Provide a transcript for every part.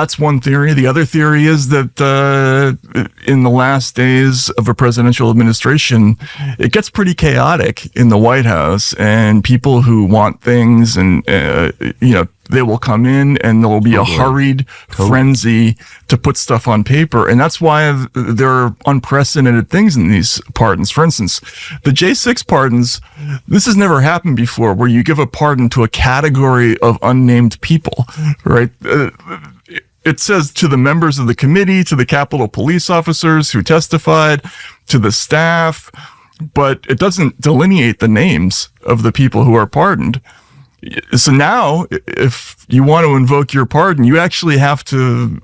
That's one theory. The other theory is that in the last days of a presidential administration, it gets pretty chaotic in the White House, and people who want things and, they will come in and there will be a hurried frenzy to put stuff on paper. And that's why there are unprecedented things in these pardons. For instance, the J6 pardons, this has never happened before, where you give a pardon to a category of unnamed people, right? It says to the members of the committee, to the Capitol police officers who testified, to the staff, but it doesn't delineate the names of the people who are pardoned. So now, if you want to invoke your pardon, you actually have to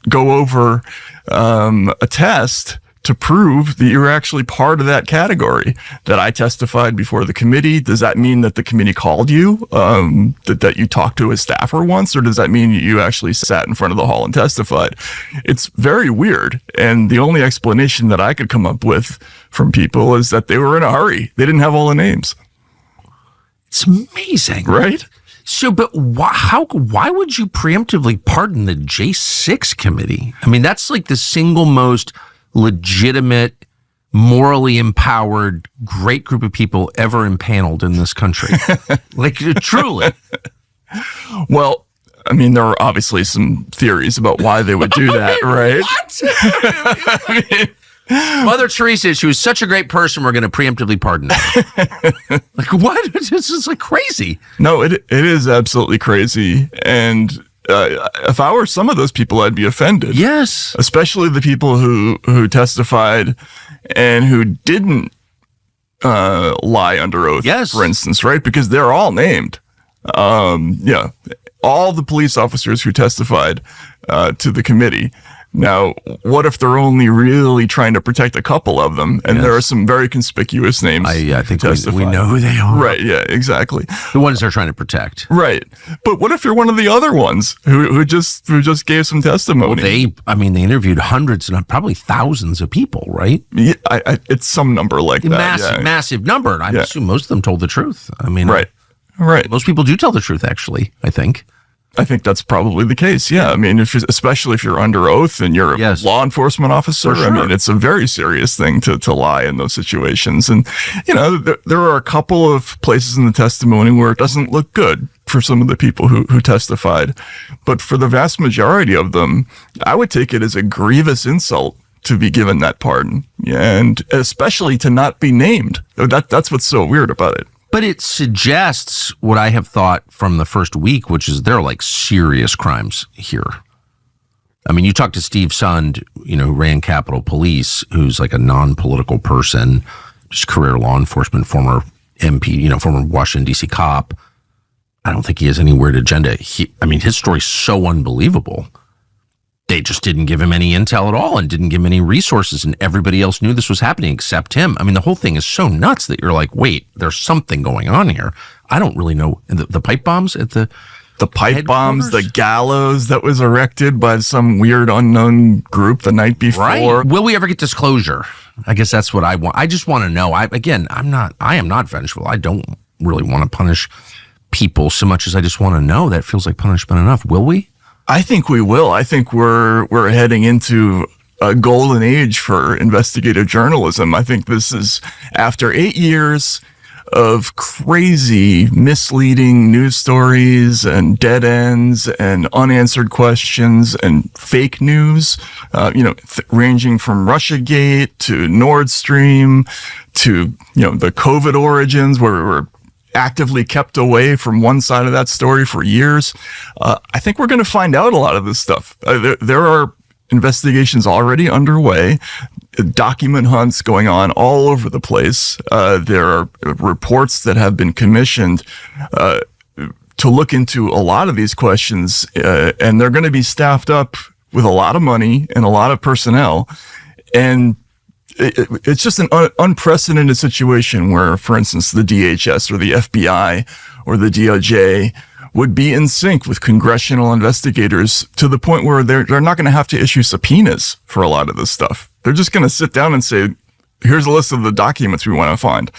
go over a test to prove that you're actually part of that category, that I testified before the committee. Does that mean that the committee called you, that you talked to a staffer once, or does that mean you actually sat in front of the hall and testified? It's very weird. And the only explanation that I could come up with from people is that they were in a hurry. They didn't have all the names. It's amazing. Right? So, but why would you preemptively pardon the J6 committee? I mean, that's like the single most legitimate, morally empowered, great group of people ever impaneled in this country. Like, truly. Well, I mean, there are obviously some theories about why they would do that, right? What? Mother Teresa, she was such a great person, we're going to preemptively pardon her. Like, what? This is like crazy. No, it is absolutely crazy. And if I were some of those people, I'd be offended. Yes. Especially the people who testified and who didn't lie under oath, yes, for instance, right? Because they're all named. All the police officers who testified to the committee. Now, what if they're only really trying to protect a couple of them? And there are some very conspicuous names. I think we know who they are. Right, yeah, exactly. The ones they're trying to protect. Right. But what if you're one of the other ones who just gave some testimony? Well, they interviewed hundreds and probably thousands of people, right? Yeah, it's some number like that. Massive number. And I assume most of them told the truth. I mean, right. Most people do tell the truth, actually, I think. I think that's probably the case. Yeah. I mean, especially if you're under oath and you're a law enforcement officer, sure. I mean, it's a very serious thing to lie in those situations. And, there are a couple of places in the testimony where it doesn't look good for some of the people who testified. But for the vast majority of them, I would take it as a grievous insult to be given that pardon. And especially to not be named. That's what's so weird about it. But it suggests what I have thought from the first week, which is there are like serious crimes here. I mean, you talk to Steve Sund, who ran Capitol Police, who's like a non-political person, just career law enforcement, former MP, former Washington, D.C. cop. I don't think he has any weird agenda. His story's so unbelievable. They just didn't give him any intel at all and didn't give him any resources, and everybody else knew this was happening except him. I mean, the whole thing is so nuts that you're like, wait, there's something going on here. I don't really know. The pipe bombs at the pipe bombs, the gallows that was erected by some weird unknown group the night before. Right. Will we ever get disclosure? I guess that's what I want. I just want to know. I am not vengeful. I don't really want to punish people so much as I just want to know. That feels like punishment enough. Will we? I think we will. I think we're heading into a golden age for investigative journalism. I think this is after 8 years of crazy, misleading news stories and dead ends and unanswered questions and fake news, ranging from Russiagate to Nord Stream to, the COVID origins where we were actively kept away from one side of that story for years. I think we're going to find out a lot of this stuff. There are investigations already underway, document hunts going on all over the place. There are reports that have been commissioned to look into a lot of these questions, and they're going to be staffed up with a lot of money and a lot of personnel. And it's just an unprecedented situation where, for instance, the DHS or the FBI or the DOJ would be in sync with congressional investigators to the point where they're not going to have to issue subpoenas for a lot of this stuff. They're just going to sit down and say, here's a list of the documents we want to find.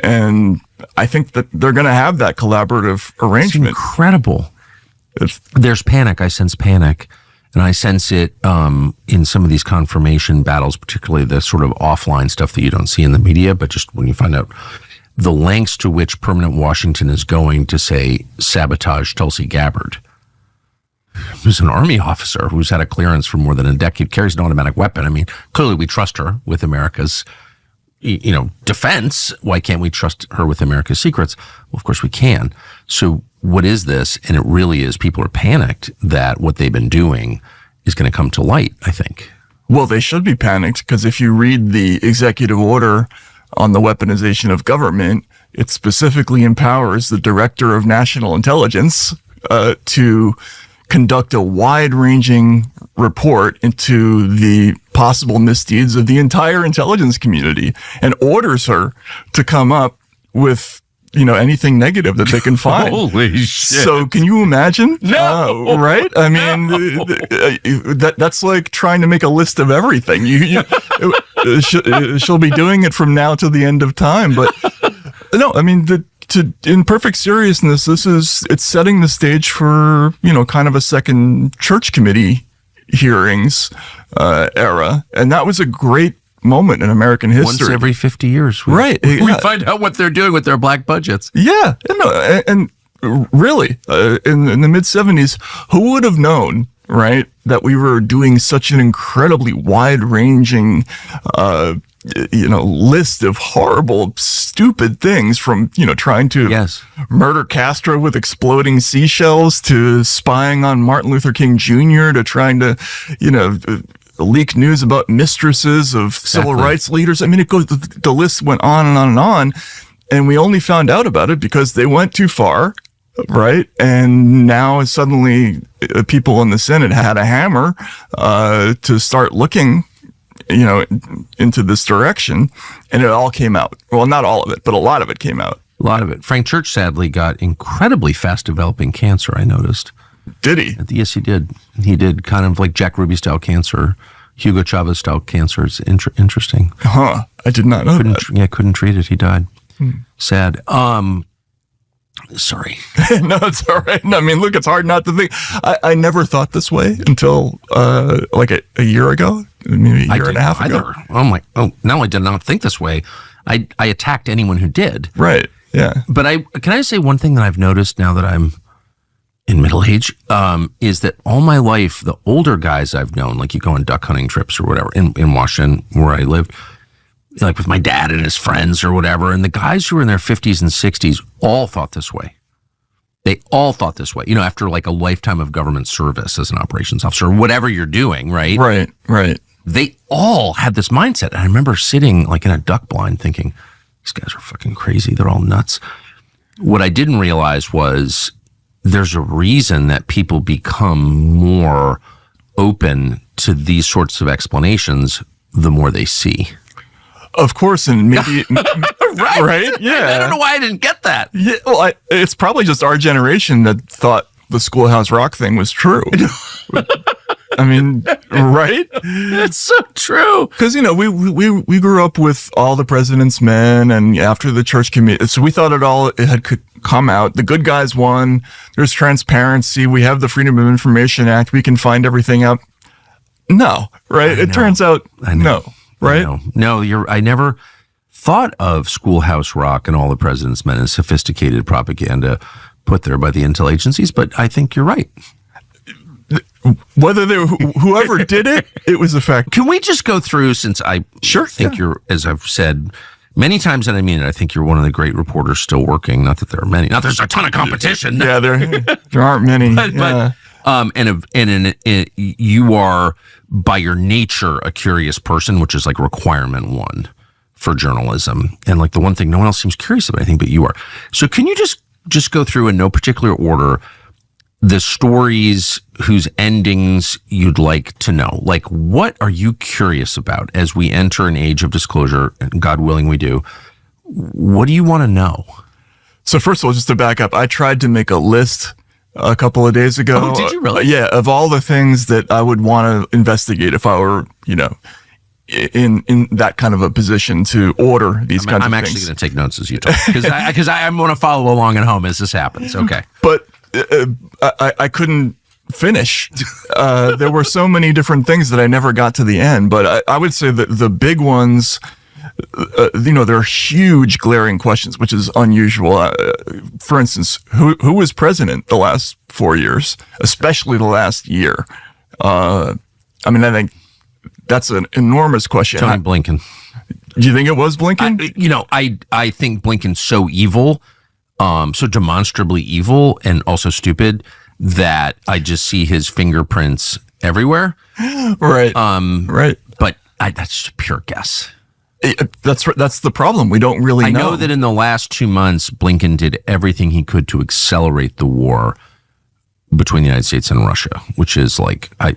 And I think that they're going to have that collaborative arrangement. It's incredible. There's panic. I sense panic. And I sense it in some of these confirmation battles, particularly the sort of offline stuff that you don't see in the media, but just when you find out the lengths to which permanent Washington is going to, say, sabotage Tulsi Gabbard, who's an Army officer who's had a clearance for more than a decade, carries an automatic weapon. I mean, clearly we trust her with America's, defense. Why can't we trust her with America's secrets? Well, of course we can. So what is this? And it really is, people are panicked that what they've been doing is going to come to light, I think. Well, they should be panicked, because if you read the executive order on the weaponization of government, it specifically empowers the Director of National Intelligence to conduct a wide-ranging report into the possible misdeeds of the entire intelligence community, and orders her to come up with anything negative that they can find. Holy shit. So can you imagine? No. Right? I mean, that's like trying to make a list of everything. She'll be doing it from now to the end of time. But no, I mean, in perfect seriousness, it's setting the stage for, kind of a second church committee hearings era. And that was a great moment in American history. Once every 50 years. Right. We find out what they're doing with their black budgets. Yeah. And really, in the mid-'70s, who would have known, right, that we were doing such an incredibly wide-ranging, list of horrible, stupid things, from, trying to murder Castro with exploding seashells, to spying on Martin Luther King Jr., to trying to, leak news about mistresses of civil rights leaders. I mean, it goes, the list went on and on and on. And we only found out about it because they went too far, right? And now suddenly people in the Senate had a hammer to start looking, into this direction. And it all came out. Well, not all of it, but a lot of it came out. A lot of it. Frank Church sadly got incredibly fast developing cancer, I noticed. Did he? Yes, he did. He did, kind of like Jack Ruby style cancer, Hugo Chavez style cancer. It's interesting. Huh. I did not know that. Couldn't treat it. He died. Sad. Sorry. No, it's all right. I mean, look, it's hard not to think. I never thought this way until like a year ago, maybe a year and a half ago. Not only did I not think this way, I attacked anyone who did. Right. Yeah. But can I say one thing that I've noticed now that I'm in middle age, is that all my life, the older guys I've known, like you go on duck hunting trips or whatever in Washington, where I lived, like with my dad and his friends or whatever, and the guys who were in their 50s and 60s all thought this way. They all thought this way, after like a lifetime of government service as an operations officer, or whatever you're doing, right? Right. They all had this mindset. And I remember sitting like in a duck blind thinking, these guys are fucking crazy. They're all nuts. What I didn't realize was there's a reason that people become more open to these sorts of explanations the more they see. Of course, and maybe right? Yeah, I don't know why I didn't get that. Yeah, well, it's probably just our generation that thought the Schoolhouse Rock thing was true. I mean, right? It's so true. Because we grew up with All the President's Men, and after the church committee, so we thought it had come out. The good guys won. There's transparency. We have the Freedom of Information Act. We can find everything out. No, right? It turns out no. Right? No, I never thought of Schoolhouse Rock and All the President's Men as sophisticated propaganda put there by the intel agencies, but I think you're right. Whether whoever did it, it was a fact. Can we just go through, since I think you're, as I've said many times, and I mean it, I think you're one of the great reporters still working. Not that there are many. Not there's a ton of competition. Yeah, there aren't many. But you are, by your nature, a curious person, which is like requirement one for journalism. And like the one thing no one else seems curious about, I think, but you are. So can you just go through in no particular order the stories whose endings you'd like to know? Like, what are you curious about as we enter an age of disclosure, and God willing we do? What do you want to know? So first of all, just to back up, I tried to make a list a couple of days ago. Oh, did you really? Yeah, of all the things that I would want to investigate if I were, in that kind of a position to order these kinds of things. I'm actually going to take notes as you talk, because I want to follow along at home as this happens. Okay. But I couldn't finish. There were so many different things that I never got to the end, but I would say that the big ones, there are huge glaring questions, which is unusual. For instance, who was president the last 4 years, especially the last year? I think that's an enormous question. Tony Blinken. Do you think it was Blinken? I think Blinken's so evil, so demonstrably evil and also stupid that I just see his fingerprints everywhere. Right. Right. But that's just a pure guess. That's the problem. We don't really know. I know that in the last 2 months, Blinken did everything he could to accelerate the war between the United States and Russia, which is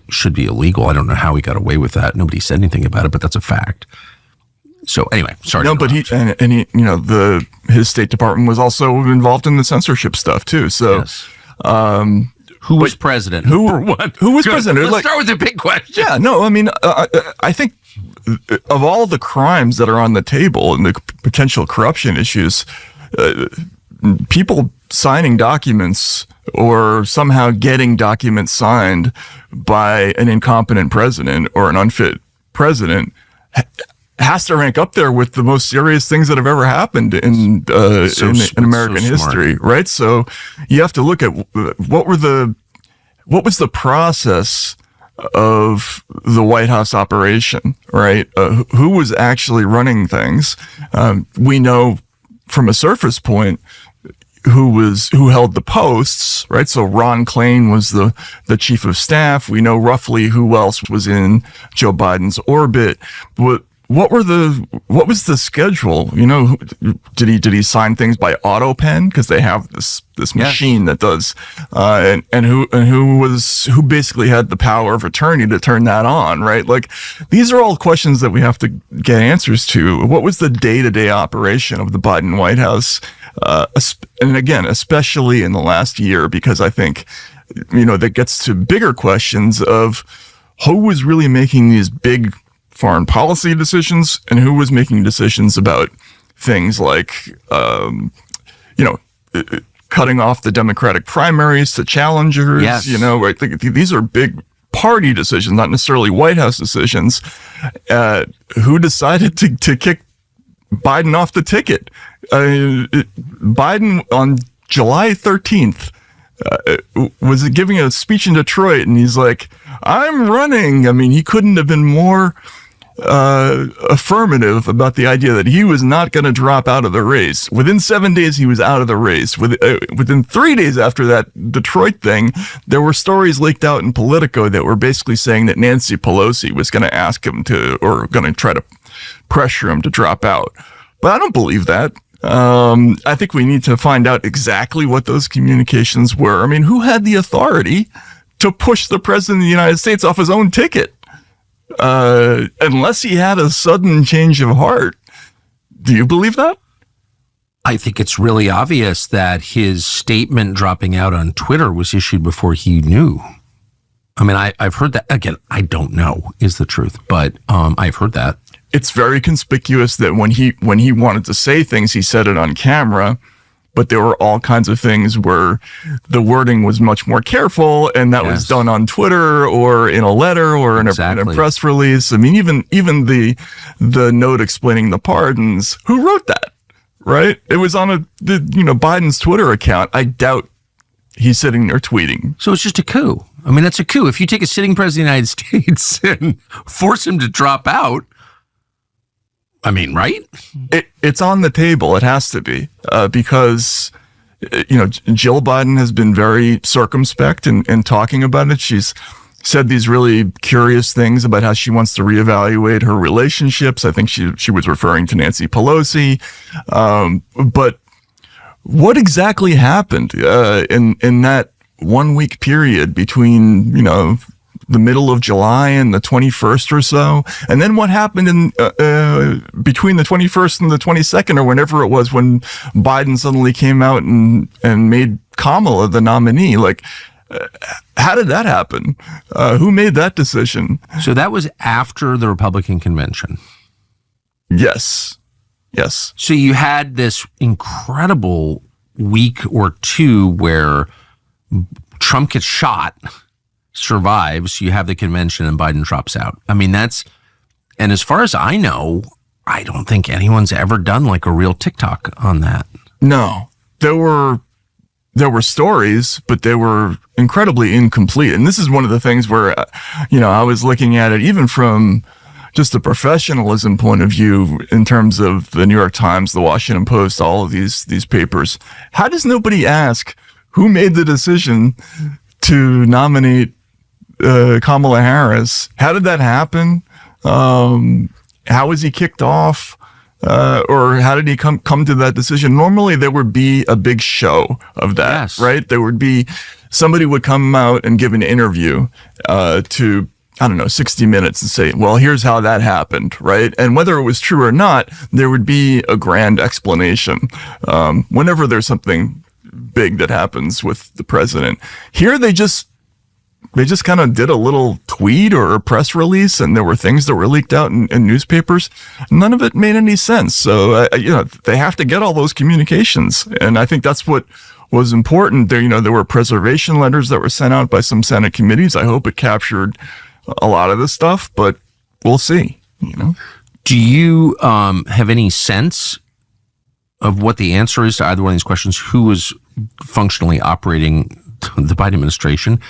should be illegal. I don't know how he got away with that. Nobody said anything about it, but that's a fact. So anyway, sorry. No, but his State Department was also involved in the censorship stuff too. So, yes. Who was president? Who was president? Let's start with the big question. Yeah, no, I think of all the crimes that are on the table and the potential corruption issues, people signing documents or somehow getting documents signed by an incompetent president or an unfit president has to rank up there with the most serious things that have ever happened in American history, right? So you have to look at what was the process of the White House operation, right? Who was actually running things? We know from a surface point who held the posts, right? So Ron Klain was the chief of staff. We know roughly who else was in Joe Biden's orbit. What was the schedule? Did he sign things by auto pen because they have this machine that does, and who basically had the power of attorney to turn that on, right? These are all questions that we have to get answers to. What was the day-to-day operation of the Biden White House? And again, especially in the last year, because I think, that gets to bigger questions of who was really making these big foreign policy decisions and who was making decisions about things like, cutting off the Democratic primaries to challengers. Yes. Right? These are big party decisions, not necessarily White House decisions. Who decided to kick Biden off the ticket? Biden on July 13th was giving a speech in Detroit, and he's like, "I'm running." He couldn't have been more affirmative about the idea that he was not going to drop out of the race. Within 7 days, he was out of the race. Within 3 days after that Detroit thing, there were stories leaked out in Politico that were basically saying that Nancy Pelosi was going to ask him or going to try to pressure him to drop out. But I don't believe that. I think we need to find out exactly what those communications were. Who had the authority to push the president of the United States off his own ticket? Unless he had a sudden change of heart. Do you believe that? I think it's really obvious that his statement dropping out on Twitter was issued before he knew. I've heard that. Again, I don't know is the truth, but I've heard that. It's very conspicuous that when he wanted to say things, he said it on camera, but there were all kinds of things where the wording was much more careful, and that was done on Twitter or in a letter or in a press release. Even the note explaining the pardons, who wrote that, right? It was on Biden's Twitter account. I doubt he's sitting there tweeting. So it's just a coup. That's a coup. If you take a sitting president of the United States and force him to drop out, right? It's on the table. It has to be because, Jill Biden has been very circumspect in talking about it. She's said these really curious things about how she wants to reevaluate her relationships. I think she was referring to Nancy Pelosi. But what exactly happened in that 1 week period between, the middle of July and the 21st or so? And then what happened in between the 21st and the 22nd or whenever it was when Biden suddenly came out and made Kamala the nominee? How did that happen? Who made that decision? So that was after the Republican convention. Yes. So you had this incredible week or two where Trump gets shot, survives, you have the convention, and Biden drops out. I mean, and as far as I know, I don't think anyone's ever done like a real TikTok on that. No, there were stories, but they were incredibly incomplete. And this is one of the things where, I was looking at it even from just a professionalism point of view in terms of the New York Times, the Washington Post, all of these papers. How does nobody ask who made the decision to nominate Kamala Harris? How did that happen? How was he kicked off? Or how did he come to that decision? Normally there would be a big show of that, yes. Right? There would be, somebody would come out and give an interview to, 60 Minutes and say, well, here's how that happened, right? And whether it was true or not, there would be a grand explanation whenever there's something big that happens with the president. Here they just kind of did a little tweet or a press release, and there were things that were leaked out in newspapers. None of it made any sense. So, they have to get all those communications. And I think that's what was important. There were preservation letters that were sent out by some Senate committees. I hope it captured a lot of this stuff, but we'll see, Do you have any sense of what the answer is to either one of these questions? Who was functionally operating the Biden administration?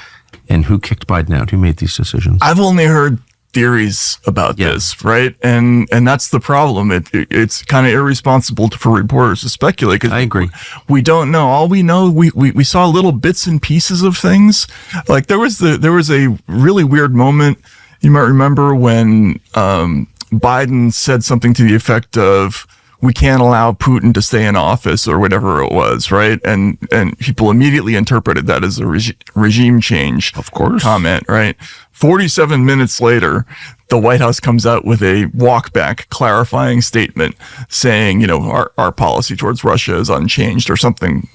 And who kicked Biden out? Who made these decisions? I've only heard theories about this, right? And that's the problem. It's kind of irresponsible for reporters to speculate. I agree. We don't know. All we know, we saw little bits and pieces of things. Like there was a really weird moment. You might remember when Biden said something to the effect of, we can't allow Putin to stay in office or whatever it was, right? And people immediately interpreted that as a regime change, of course, comment, right? 47 minutes later, the White House comes out with a walk-back clarifying statement saying, our policy towards Russia is unchanged or something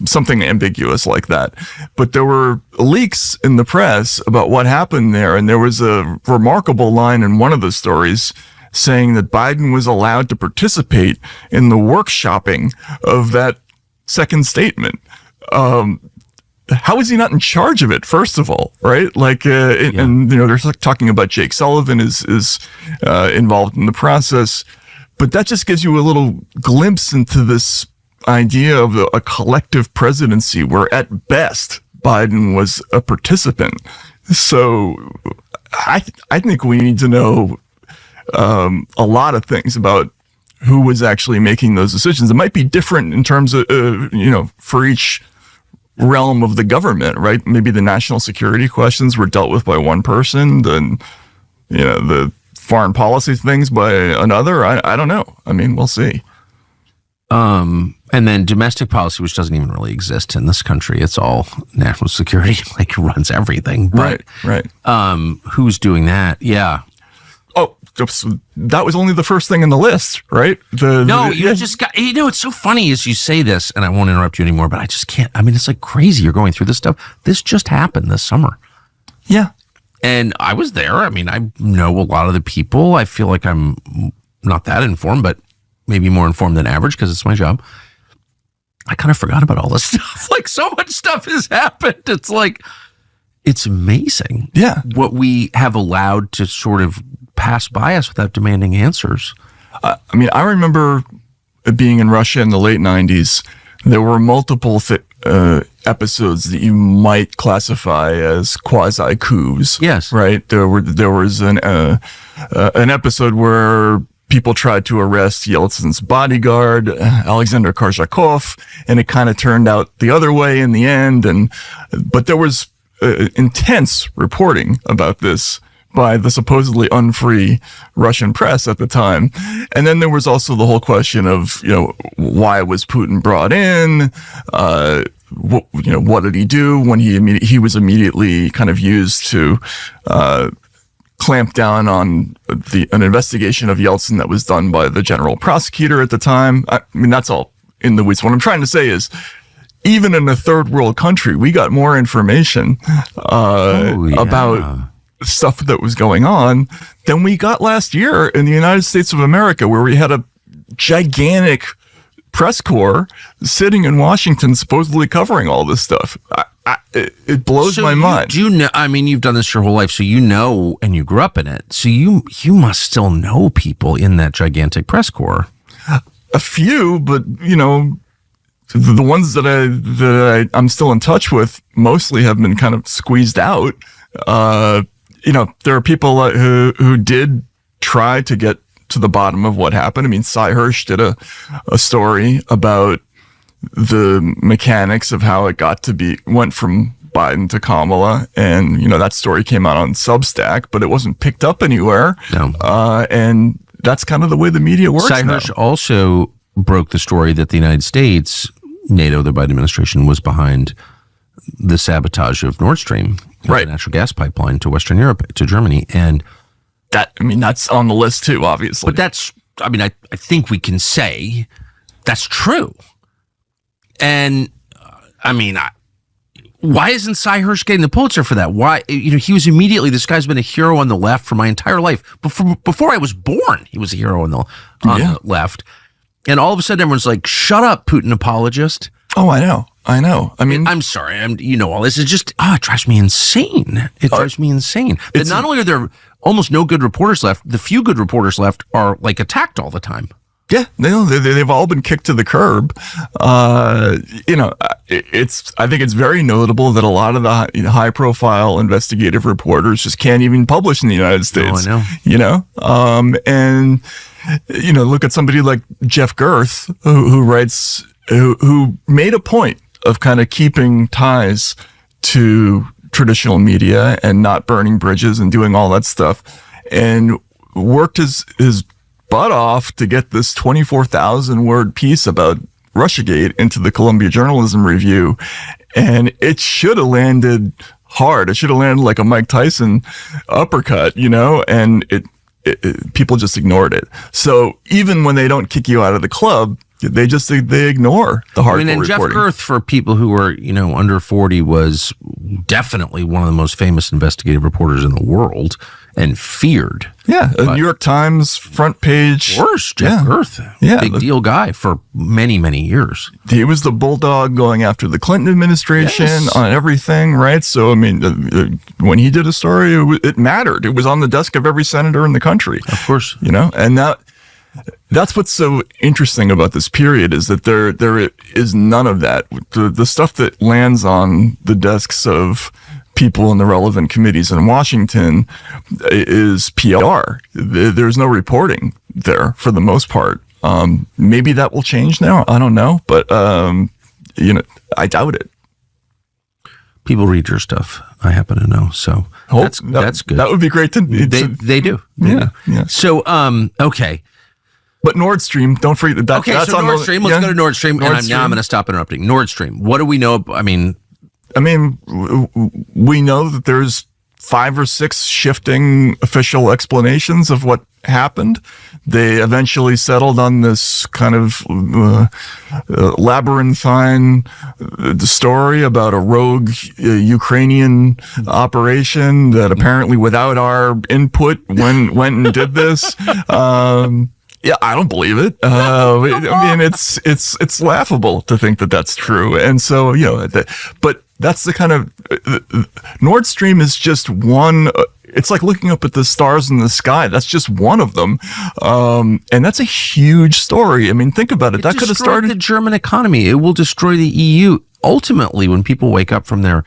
ambiguous like that. But there were leaks in the press about what happened there, and there was a remarkable line in one of the stories saying that Biden was allowed to participate in the workshopping of that second statement. How is he not in charge of it, first of all, right? Like, and they're talking about Jake Sullivan is involved in the process, but that just gives you a little glimpse into this idea of a collective presidency where at best Biden was a participant. So I think we need to know a lot of things about who was actually making those decisions. It might be different in terms of, for each realm of the government, right? Maybe the national security questions were dealt with by one person, then, the foreign policy things by another. I don't know. I mean, we'll see. And then domestic policy, which doesn't even really exist in this country. It's all national security, like runs everything. But, right. Who's doing that? Yeah. Oh, that was only the first thing in the list, right? It's so funny as you say this, and I won't interrupt you anymore, but I just can't. I mean, it's like crazy. You're going through this stuff. This just happened this summer. Yeah. And I was there. I mean, I know a lot of the people. I feel like I'm not that informed, but maybe more informed than average because it's my job. I kind of forgot about all this stuff. Like so much stuff has happened. It's like, it's amazing. Yeah. What we have allowed to sort of pass by us without demanding answers. I remember being in Russia in the late 90s. There were multiple episodes that you might classify as quasi coups. Yes. Right. There was an episode where people tried to arrest Yeltsin's bodyguard, Alexander Korzhakov, and it kind of turned out the other way in the end. But there was intense reporting about this by the supposedly unfree Russian press at the time. And then there was also the whole question of, why was Putin brought in? What did he do when he was immediately kind of used to clamp down on an investigation of Yeltsin that was done by the general prosecutor at the time. I mean, that's all in the weeds. What I'm trying to say is, even in a third world country, we got more information about stuff that was going on than we got last year in the United States of America, where we had a gigantic press corps sitting in Washington supposedly covering all this stuff. It blows my mind. Do you know? I mean, you've done this your whole life, so you know, and you grew up in it. So you must still know people in that gigantic press corps. A few, but the ones that I'm still in touch with mostly have been kind of squeezed out. There are people who did try to get to the bottom of what happened. I mean, Cy Hirsch did a story about the mechanics of how it went from Biden to Kamala. And, that story came out on Substack, but it wasn't picked up anywhere. No. And that's kind of the way the media works Cy Hirsch also broke the story that the United States, NATO, the Biden administration, was behind the sabotage of Nord Stream, the natural gas pipeline to Western Europe, to Germany. And that's on the list too, obviously. But I think we can say that's true. And why isn't Cy Hirsch getting the Pulitzer for that? Why? He was immediately, this guy's been a hero on the left for my entire life. Before I was born, he was a hero on the left. And all of a sudden, everyone's like, shut up, Putin apologist. Oh, I know. I mean, I'm sorry. All this is just, it drives me insane. It drives me insane. That not only are there almost no good reporters left, the few good reporters left are like attacked all the time. Yeah, they've all been kicked to the curb. I think it's very notable that a lot of the high-profile investigative reporters just can't even publish in the United States. Oh, I know. Look at somebody like Jeff Gerth, who made a point of kind of keeping ties to traditional media and not burning bridges and doing all that stuff, and worked his butt off to get this 24,000 word piece about Russiagate into the Columbia Journalism Review. And it should have landed hard. It should have landed like a Mike Tyson uppercut, and people just ignored it. So even when they don't kick you out of the club, they ignore the hardcore reporting. And Jeff Gerth, for people who were, under 40, was definitely one of the most famous investigative reporters in the world and feared. Yeah, New York Times front page. Worse, Jeff Gerth. Yeah, big deal guy for many, many years. He was the bulldog going after the Clinton administration on everything, right? So, when he did a story, it mattered. It was on the desk of every senator in the country. Of course. And that's what's so interesting about this period, is that there is none of that. The stuff that lands on the desks of people in the relevant committees in Washington is PR. There's no reporting there for the most part. Maybe that will change now. I don't know, but I doubt it. People read your stuff, I happen to know. So that's good. That would be great. They do. Yeah. So, okay. But Nord Stream, don't forget that. Okay, that's so on Nord Stream. Let's go to Nord Stream. Now I'm going to stop interrupting. Nord Stream. What do we know? We know that there's 5 or 6 shifting official explanations of what happened. They eventually settled on this kind of labyrinthine story about a rogue Ukrainian operation that apparently, without our input, went and did this. Yeah, I don't believe it. It's laughable to think that that's true. And so, but that's the kind of Nord Stream is just one. It's like looking up at the stars in the sky. That's just one of them. And that's a huge story. Think about it. That could have started the German economy. It will destroy the EU. Ultimately, when people wake up from their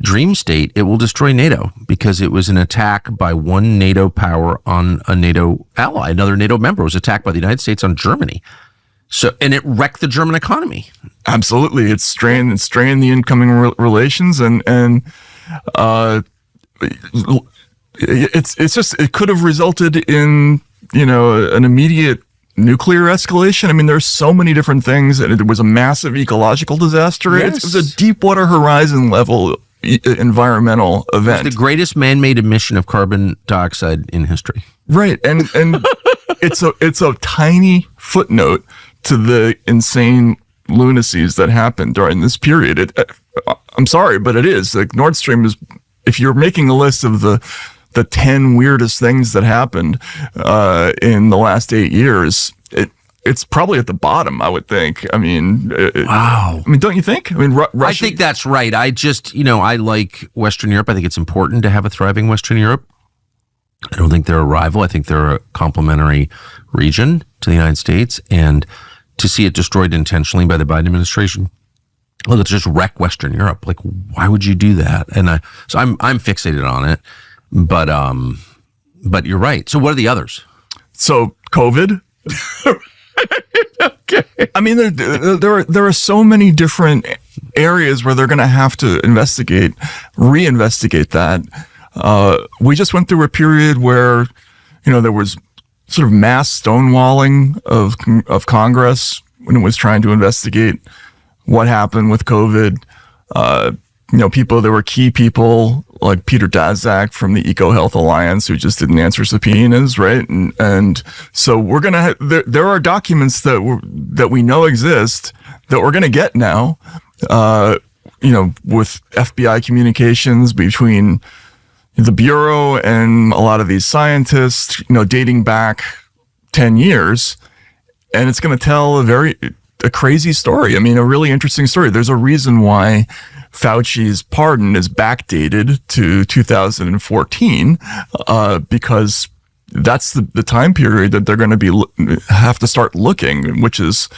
dream state, it will destroy NATO, because it was an attack by one NATO power on a NATO ally. Another NATO member was attacked by the United States on Germany. So, and it wrecked the German economy. Absolutely. It's strained the incoming relations, and it's just, it could have resulted in, an immediate nuclear escalation. There's so many different things, and it was a massive ecological disaster. Yes. It was a Deepwater Horizon level environmental event. It's the greatest man-made emission of carbon dioxide in history. Right. And it's a tiny footnote to the insane lunacies that happened during this period. I'm sorry, but it is. Like, Nord Stream is, if you're making a list of the 10 weirdest things that happened in the last 8 years, it's probably at the bottom, I would think. I mean, Wow. I mean, don't you think? I mean, Russia. I think that's right. I just, I like Western Europe. I think it's important to have a thriving Western Europe. I don't think they're a rival. I think they're a complementary region to the United States. And to see it destroyed intentionally by the Biden administration, look, it's just wreck Western Europe. Like, why would you do that? And so I'm fixated on it. But you're right. So what are the others? So COVID. Okay. I mean, there are so many different areas where they're going to have to reinvestigate that. We just went through a period where, there was sort of mass stonewalling of Congress when it was trying to investigate what happened with COVID. There were key people like Peter Daszak from the EcoHealth Alliance who just didn't answer subpoenas, right? And so we're gonna there are documents that we know exist that we're gonna get now, with FBI communications between the Bureau and a lot of these scientists, dating back 10 years, and it's gonna tell a crazy story. I mean, a really interesting story. There's a reason why Fauci's pardon is backdated to 2014, because that's the time period that they're going to have to start looking, which is,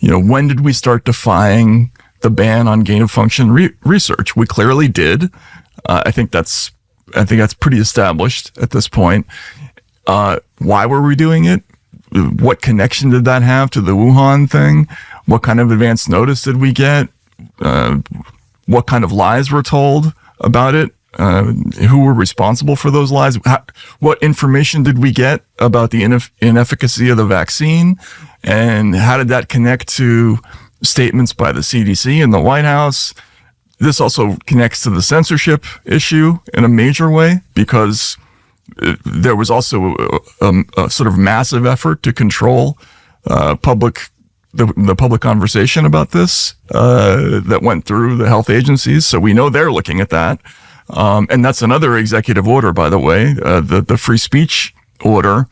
when did we start defying the ban on gain of function research? We clearly did. I think that's pretty established at this point. Why were we doing it? What connection did that have to the Wuhan thing? What kind of advance notice did we get? What kind of lies were told about it? Who were responsible for those lies? What information did we get about the inefficacy of the vaccine? And how did that connect to statements by the CDC and the White House? This also connects to the censorship issue in a major way, because there was also a sort of massive effort to control the public conversation about this that went through the health agencies. So we know they're looking at that. And that's another executive order, by the way. The free speech order,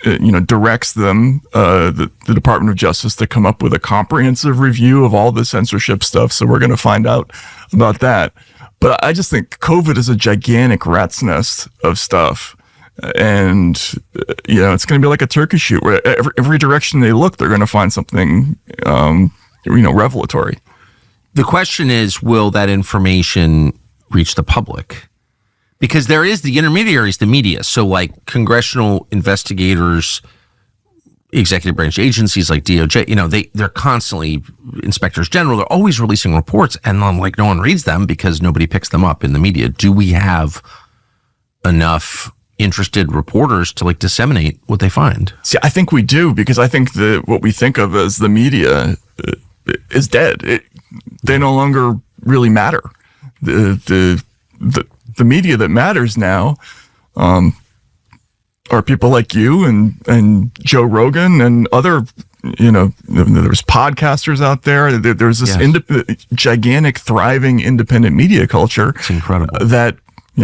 directs them, the Department of Justice, to come up with a comprehensive review of all the censorship stuff. So we're going to find out about that. But I just think COVID is a gigantic rat's nest of stuff. And, it's going to be like a turkey shoot where every direction they look, they're going to find something, revelatory. The question is, will that information reach the public? Because there is the intermediaries, the media. So like congressional investigators, executive branch agencies like DOJ, they're constantly, inspectors general, they're always releasing reports, and no one reads them because nobody picks them up in the media. Do we have enough interested reporters to disseminate what they find? See, I think we do, because I think what we think of as the media is dead. They no longer really matter. The media that matters now are people like you and Joe Rogan and other, there's podcasters out there. There's this gigantic, thriving, independent media culture. It's incredible. That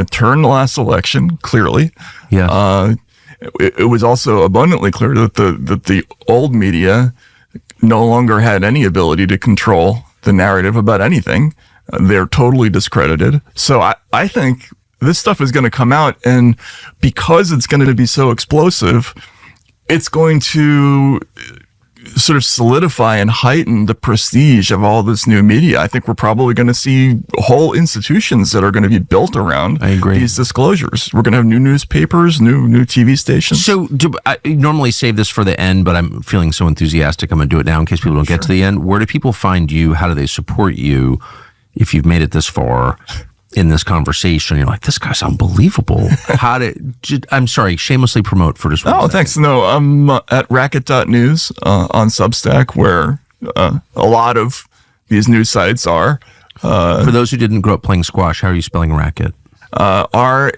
turned the last election, clearly. Yeah. It was also abundantly clear that the old media no longer had any ability to control the narrative about anything. They're totally discredited. So I think this stuff is going to come out, and because it's going to be so explosive, it's going to sort of solidify and heighten the prestige of all this new media. I think we're probably going to see whole institutions that are going to be built around these disclosures. We're going to have new newspapers, new TV stations. So I normally save this for the end, but I'm feeling so enthusiastic, I'm going to do it now in case people don't get to the end. Where do people find you? How do they support you if you've made it this far in this conversation? You're like, this guy's unbelievable. I'm sorry, shamelessly promote for just one second. Thanks. No, I'm at racket.news on Substack, where a lot of these news sites are. For those who didn't grow up playing squash, how are you spelling racket? RACKET.news.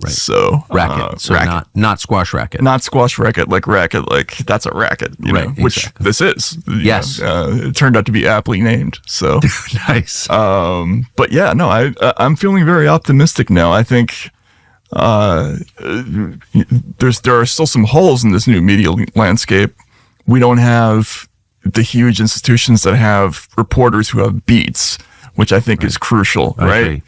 Right. So racket. So racket. Not squash racket. Not squash racket, like that's a racket, which exactly. this is. Yes. It turned out to be aptly named. So nice. But yeah, no, I'm feeling very optimistic now. I think there are still some holes in this new media landscape. We don't have the huge institutions that have reporters who have beats, which I think is crucial, right?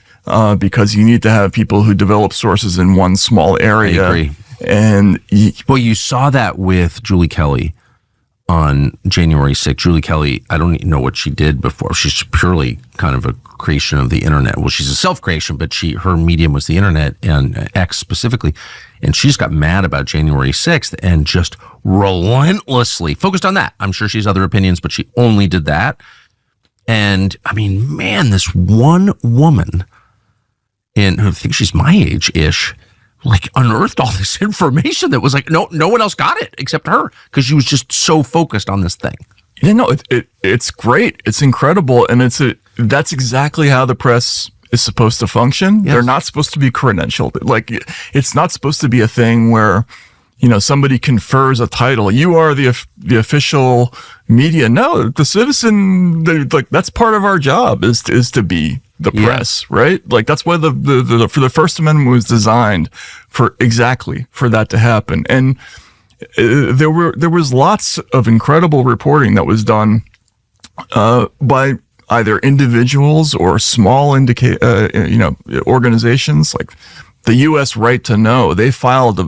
Because you need to have people who develop sources in one small area. I agree. And you saw that with Julie Kelly on January 6th. Julie Kelly, I don't even know what she did before. She's purely kind of a creation of the internet. Well, she's a self-creation, but her medium was the internet, and X specifically. And she just got mad about January 6th and just relentlessly focused on that. I'm sure she has other opinions, but she only did that. And I mean, man, this one woman who I think she's my age-ish, like unearthed all this information that was like, no one else got it except her, because she was just so focused on this thing. Yeah, no, it's great. It's incredible. And that's exactly how the press is supposed to function. Yes. They're not supposed to be credentialed. Like, it's not supposed to be a thing where, somebody confers a title. You are the official media. No, the citizen, that's part of our job is to be the press, right? Like, that's why for the First Amendment was designed for that to happen. And there was lots of incredible reporting that was done by either individuals or small organizations like the U.S. Right to Know. They filed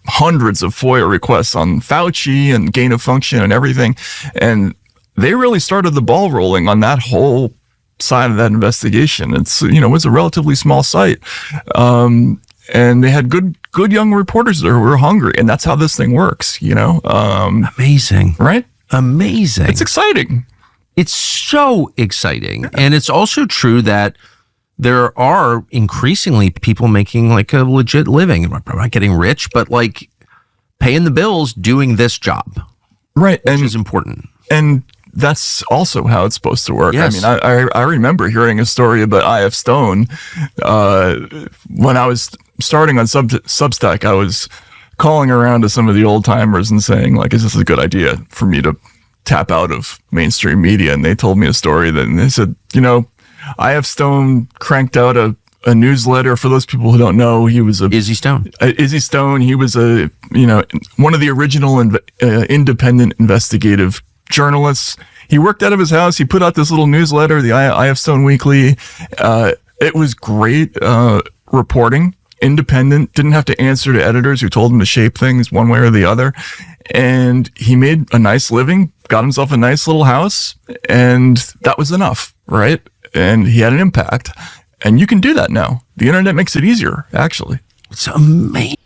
hundreds of FOIA requests on Fauci and gain of function and everything, and they really started the ball rolling on that whole side of that investigation. It's it was a relatively small site, and they had good young reporters there who were hungry, and that's how this thing works. Amazing, right? Amazing. It's exciting. It's so exciting, and it's also true that there are increasingly people making like a legit living. I'm not getting rich, but like paying the bills doing this job, right? Which is important. And that's also how it's supposed to work. Yes. I mean, I remember hearing a story about I.F. Stone. When I was starting on Substack, I was calling around to some of the old timers and saying, like, is this a good idea for me to tap out of mainstream media? And they told me a story and they said, I.F. Stone cranked out a newsletter. For those people who don't know, he was Izzy Stone. Izzy Stone. He was one of the original independent investigative journalists. He worked out of his house. He put out this little newsletter, the I.F. Stone Weekly. It was great reporting, independent, didn't have to answer to editors who told him to shape things one way or the other. And he made a nice living, got himself a nice little house, and that was enough, right? And he had an impact. And you can do that now. The internet makes it easier, actually. It's amazing.